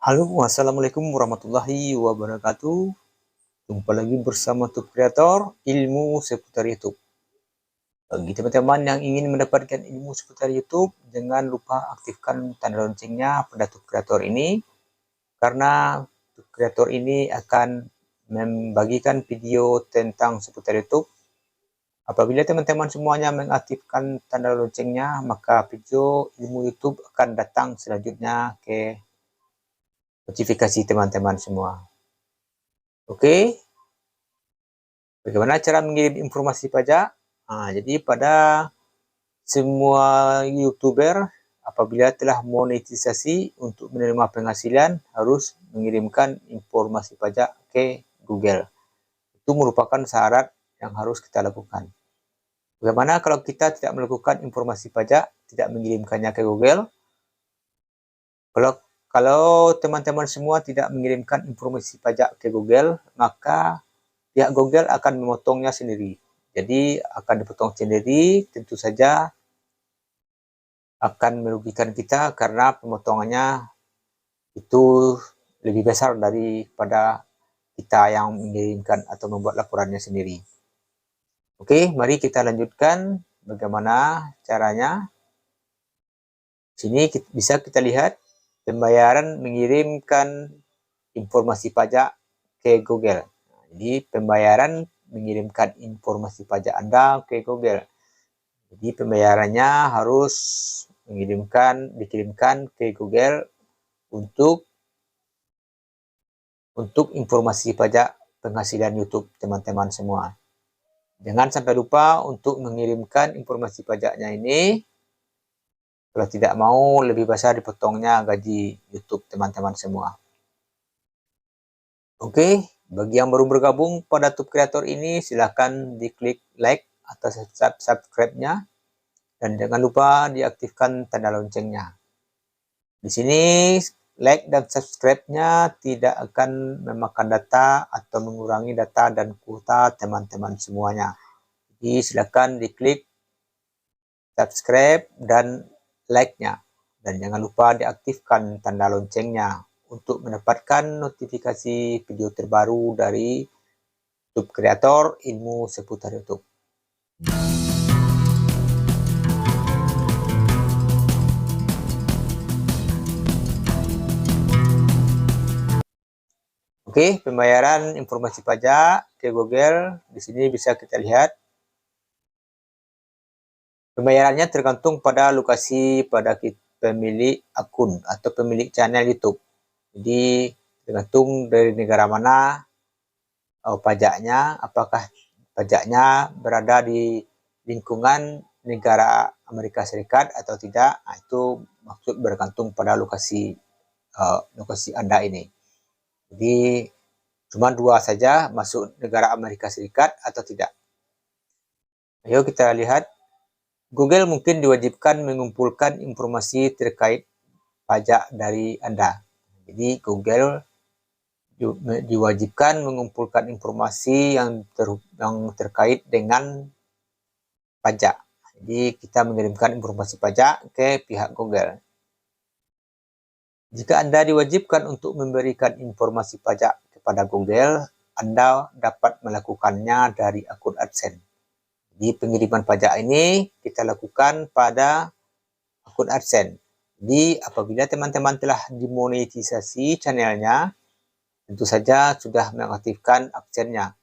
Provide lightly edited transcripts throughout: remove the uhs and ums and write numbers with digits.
Halo, assalamualaikum warahmatullahi wabarakatuh. Jumpa lagi bersama Tube Creator ilmu seputar YouTube. Bagi teman-teman yang ingin mendapatkan ilmu seputar YouTube, jangan lupa aktifkan tanda loncengnya pada Tube Creator ini, karena Tube Creator ini akan membagikan video tentang seputar YouTube. Apabila teman-teman semuanya mengaktifkan tanda loncengnya, maka video ilmu YouTube akan datang selanjutnya ke notifikasi teman-teman semua. Oke, bagaimana cara mengirim informasi pajak? Nah, jadi pada semua YouTuber apabila telah monetisasi untuk menerima penghasilan harus mengirimkan informasi pajak ke Google. Itu merupakan syarat yang harus kita lakukan. Bagaimana kalau kita tidak melakukan informasi pajak, tidak mengirimkannya ke Google? Kalau teman-teman semua tidak mengirimkan informasi pajak ke Google, maka pihak Google akan memotongnya sendiri. Jadi akan dipotong sendiri, tentu saja akan merugikan kita karena pemotongannya itu lebih besar daripada kita yang mengirimkan atau membuat laporannya sendiri. Oke, mari kita lanjutkan bagaimana caranya. Sini bisa kita lihat pembayaran mengirimkan informasi pajak ke Google. Jadi pembayaran mengirimkan informasi pajak Anda ke Google. Jadi pembayarannya harus dikirimkan ke Google untuk informasi pajak penghasilan YouTube teman-teman semua. Jangan sampai lupa untuk mengirimkan informasi pajaknya ini. Kalau tidak mau lebih besar dipotongnya gaji YouTube teman-teman semua. Oke, bagi yang baru bergabung pada Tube Creator ini, silahkan diklik like atau subscribe-nya. Dan jangan lupa diaktifkan tanda loncengnya. Di sini like dan subscribe-nya tidak akan memakan data atau mengurangi data dan kuota teman-teman semuanya. Jadi silakan diklik subscribe dan like-nya. Dan jangan lupa diaktifkan tanda loncengnya untuk mendapatkan notifikasi video terbaru dari Tube Creator ilmu seputar YouTube. Oke, pembayaran informasi pajak ke Google. Di sini bisa kita lihat. Pembayarannya tergantung pada lokasi pada pemilik akun atau pemilik channel YouTube. Jadi tergantung dari negara mana pajaknya, apakah pajaknya berada di lingkungan negara Amerika Serikat atau tidak. Nah, itu maksud bergantung pada lokasi Anda ini. Jadi cuma dua saja, masuk negara Amerika Serikat atau tidak. Ayo kita lihat. Google mungkin diwajibkan mengumpulkan informasi terkait pajak dari Anda. Jadi Google diwajibkan mengumpulkan informasi yang terkait dengan pajak. Jadi kita mengirimkan informasi pajak ke pihak Google. Jika Anda diwajibkan untuk memberikan informasi pajak kepada Google, Anda dapat melakukannya dari akun AdSense. Jadi pengiriman pajak ini kita lakukan pada akun AdSense. Jadi apabila teman-teman telah dimonetisasi channelnya, tentu saja sudah mengaktifkan AdSense-nya.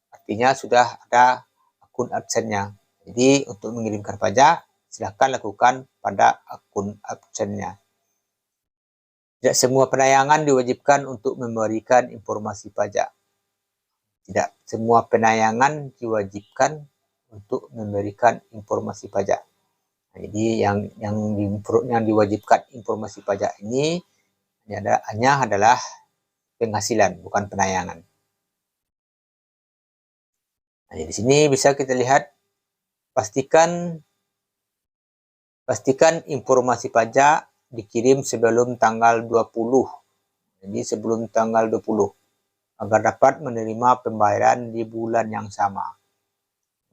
Artinya sudah ada akun AdSense-nya. Jadi untuk mengirimkan pajak, silahkan lakukan pada akun AdSense-nya. Tidak semua penayangan diwajibkan untuk memberikan informasi pajak. Tidak semua penayangan diwajibkan untuk memberikan informasi pajak. Nah, jadi yang diwajibkan informasi pajak ini hanya adalah penghasilan, bukan penayangan. Nah, di sini bisa kita lihat, pastikan informasi pajak dikirim sebelum tanggal 20. Jadi sebelum tanggal 20 agar dapat menerima pembayaran di bulan yang sama.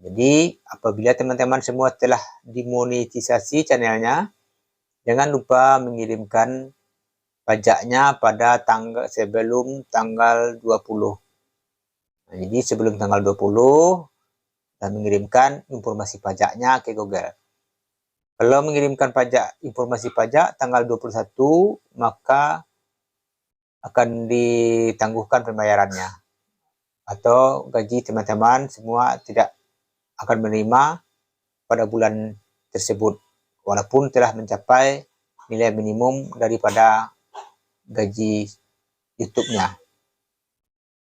Jadi apabila teman-teman semua telah dimonetisasi channelnya, jangan lupa mengirimkan pajaknya pada sebelum tanggal 20. Nah, jadi sebelum tanggal 20 dan mengirimkan informasi pajaknya ke Google. Kalau mengirimkan informasi pajak tanggal 21, maka akan ditangguhkan pembayarannya. Atau gaji teman-teman semua tidak akan menerima pada bulan tersebut, walaupun telah mencapai nilai minimum daripada gaji YouTube-nya.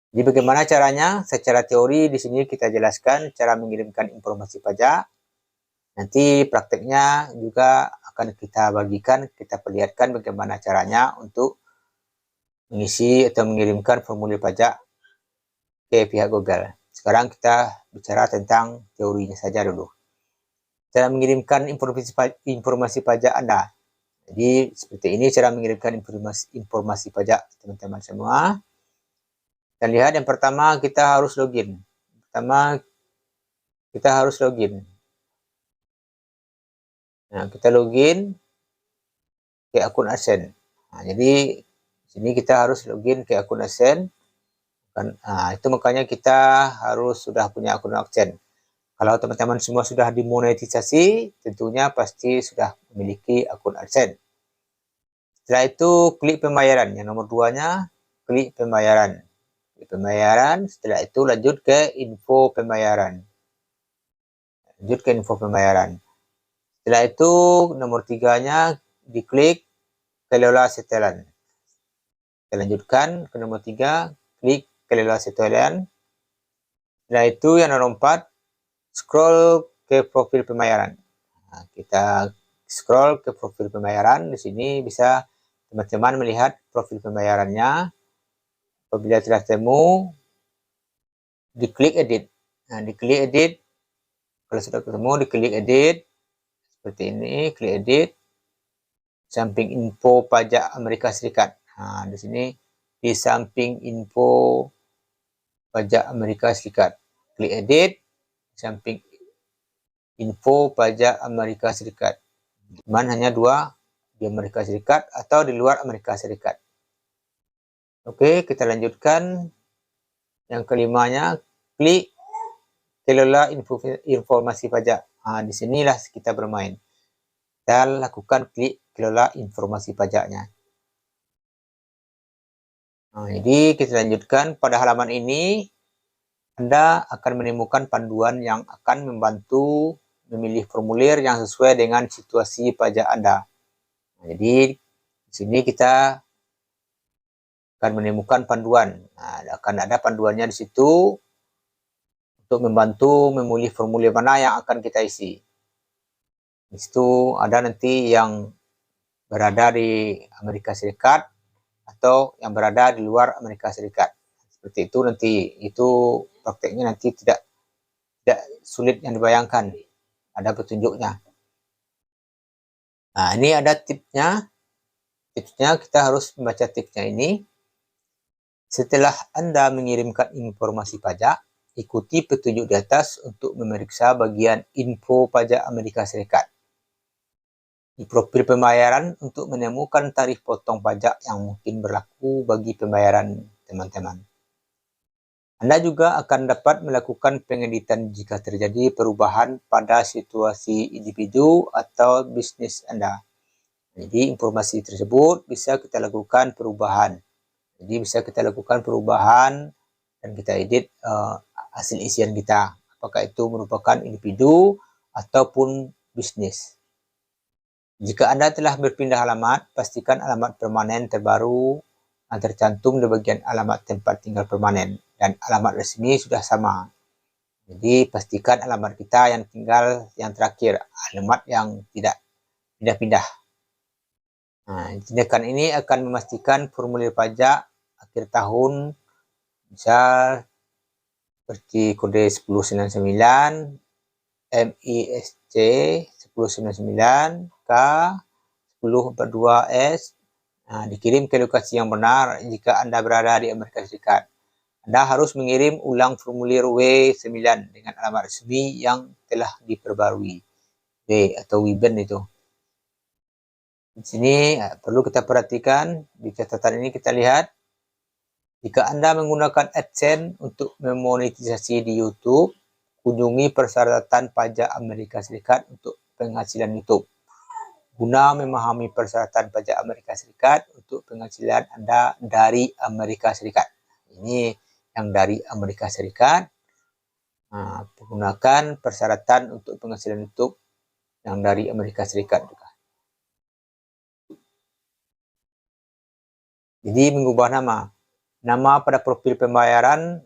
Jadi bagaimana caranya? Secara teori di sini kita jelaskan cara mengirimkan informasi pajak. Nanti prakteknya juga akan kita bagikan, kita perlihatkan bagaimana caranya untuk mengisi atau mengirimkan formulir pajak ke pihak Google. Sekarang kita bicara tentang teorinya saja dulu. Cara mengirimkan informasi pajak Anda. Jadi seperti ini cara mengirimkan informasi pajak teman-teman semua. Dan lihat yang pertama kita harus login. Nah, kita login ke akun AdSense. Nah, jadi sini kita harus login ke akun AdSense. Nah, itu makanya kita harus sudah punya akun AdSense. Kalau teman-teman semua sudah dimonetisasi, tentunya pasti sudah memiliki akun AdSense. Setelah itu klik pembayaran. Yang nomor 2-nya klik pembayaran. Setelah itu lanjut ke info pembayaran. Setelah itu nomor 3-nya diklik kelola setelan. Kita lanjutkan ke nomor 3, klik kelola setelan. Setelah itu yang nomor 4, scroll ke profil pembayaran. Nah, kita scroll ke profil pembayaran. Di sini bisa teman-teman melihat profil pembayarannya. Apabila telah temu, diklik edit. Nah, diklik edit. Kalau sudah ketemu, diklik edit. Seperti ini, klik edit. Samping info pajak Amerika Serikat. Nah, di sini di samping info pajak Amerika Serikat. Klik edit. Samping info pajak Amerika Serikat. Cuman hanya 2 di Amerika Serikat atau di luar Amerika Serikat. Oke, kita lanjutkan. Yang kelimanya, klik kelola informasi pajak. Nah, disinilah kita bermain. Kita lakukan klik kelola informasi pajaknya. Nah, jadi kita lanjutkan. Pada halaman ini, Anda akan menemukan panduan yang akan membantu memilih formulir yang sesuai dengan situasi pajak Anda. Nah, jadi di sini kita akan menemukan panduan. Nah, akan ada panduannya di situ untuk membantu memilih formulir mana yang akan kita isi. Di situ ada nanti yang berada di Amerika Serikat atau yang berada di luar Amerika Serikat. Seperti itu nanti, itu prakteknya nanti tidak sulit yang dibayangkan. Ada petunjuknya. Nah, ini ada tipsnya. Tipsnya kita harus membaca tipsnya ini. Setelah Anda mengirimkan informasi pajak, ikuti petunjuk di atas untuk memeriksa bagian info pajak Amerika Serikat. Di profil pembayaran untuk menemukan tarif potong pajak yang mungkin berlaku bagi pembayaran teman-teman. Anda juga akan dapat melakukan pengeditan jika terjadi perubahan pada situasi individu atau bisnis Anda. Jadi informasi tersebut bisa kita lakukan perubahan. Jadi bisa kita lakukan perubahan dan kita edit hasil isian kita. Apakah itu merupakan individu ataupun bisnis. Jika Anda telah berpindah alamat, pastikan alamat permanen terbaru tercantum di bagian alamat tempat tinggal permanen dan alamat resmi sudah sama. Jadi pastikan alamat kita yang tinggal yang terakhir, alamat yang tidak pindah-pindah. Nah, tindakan ini akan memastikan formulir pajak akhir tahun misal seperti kode 1099, MISC 1099, K 1042S. Nah, dikirim ke lokasi yang benar jika Anda berada di Amerika Serikat. Anda harus mengirim ulang formulir W9 dengan alamat resmi yang telah diperbarui. W atau WIBAN itu. Di sini perlu kita perhatikan, di catatan ini kita lihat, jika Anda menggunakan AdSense untuk memonetisasi di YouTube, kunjungi persyaratan pajak Amerika Serikat untuk penghasilan YouTube. Guna memahami persyaratan pajak Amerika Serikat untuk penghasilan Anda dari Amerika Serikat. Ini yang dari Amerika Serikat. Gunakan persyaratan untuk penghasilan YouTube yang dari Amerika Serikat juga. Jadi mengubah nama. Nama pada profil pembayaran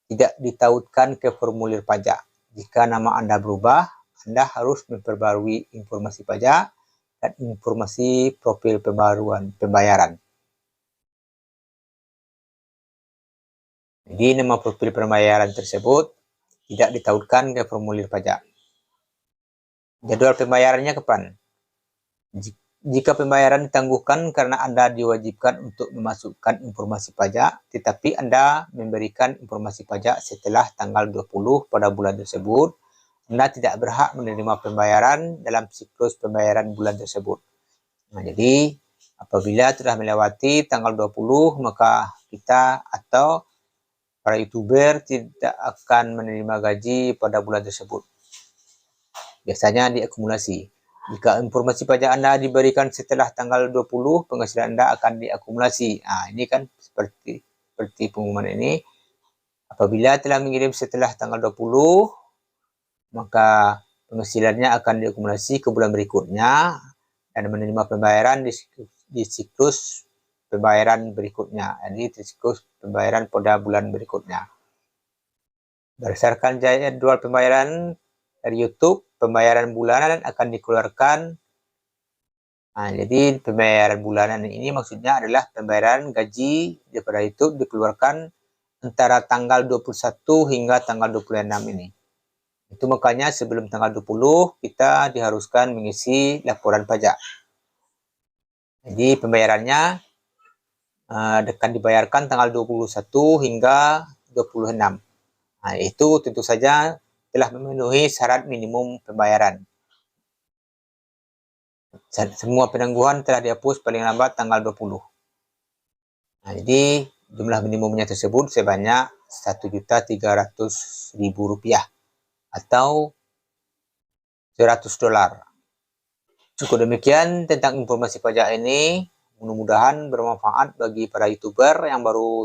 tidak ditautkan ke formulir pajak. Jika nama Anda berubah, Anda harus memperbarui informasi pajak dan informasi profil pembayaran. Jadi nama profil pembayaran tersebut tidak ditautkan ke formulir pajak. Jadwal pembayarannya kapan? Jika pembayaran ditangguhkan karena Anda diwajibkan untuk memasukkan informasi pajak, tetapi Anda memberikan informasi pajak setelah tanggal 20 pada bulan tersebut, Anda tidak berhak menerima pembayaran dalam siklus pembayaran bulan tersebut. Jadi, apabila telah melewati tanggal 20, maka kita atau para YouTuber tidak akan menerima gaji pada bulan tersebut. Biasanya diakumulasi. Jika informasi pajak Anda diberikan setelah tanggal 20, penghasilan Anda akan diakumulasi. Ini kan seperti pengumuman ini. Apabila telah mengirim setelah tanggal 20, maka penghasilannya akan diakumulasi ke bulan berikutnya dan menerima pembayaran di siklus pembayaran berikutnya. Jadi siklus pembayaran pada bulan berikutnya. Berdasarkan jadwal pembayaran dari YouTube, pembayaran bulanan akan dikeluarkan. Jadi pembayaran bulanan ini maksudnya adalah pembayaran gaji daripada YouTube dikeluarkan antara tanggal 21 hingga tanggal 26 ini. Itu makanya sebelum tanggal 20 kita diharuskan mengisi laporan pajak. Jadi pembayarannya akan dibayarkan tanggal 21 hingga 26. Itu tentu saja telah memenuhi syarat minimum pembayaran. Semua penangguhan telah dihapus paling lambat tanggal 20. Jadi jumlah minimumnya tersebut sebanyak Rp1.300.000 atau $100. Cukup demikian tentang informasi pajak ini. Mudah-mudahan bermanfaat bagi para YouTuber yang baru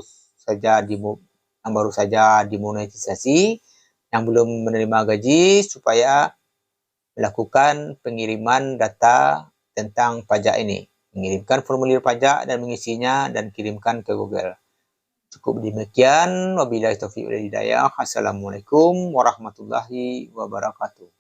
saja dimonetisasi, yang belum menerima gaji, supaya melakukan pengiriman data tentang pajak ini. Mengirimkan formulir pajak dan mengisinya dan kirimkan ke Google. Cukup demikian. Wabillahi taufiq wal hidayah. Assalamualaikum warahmatullahi wabarakatuh.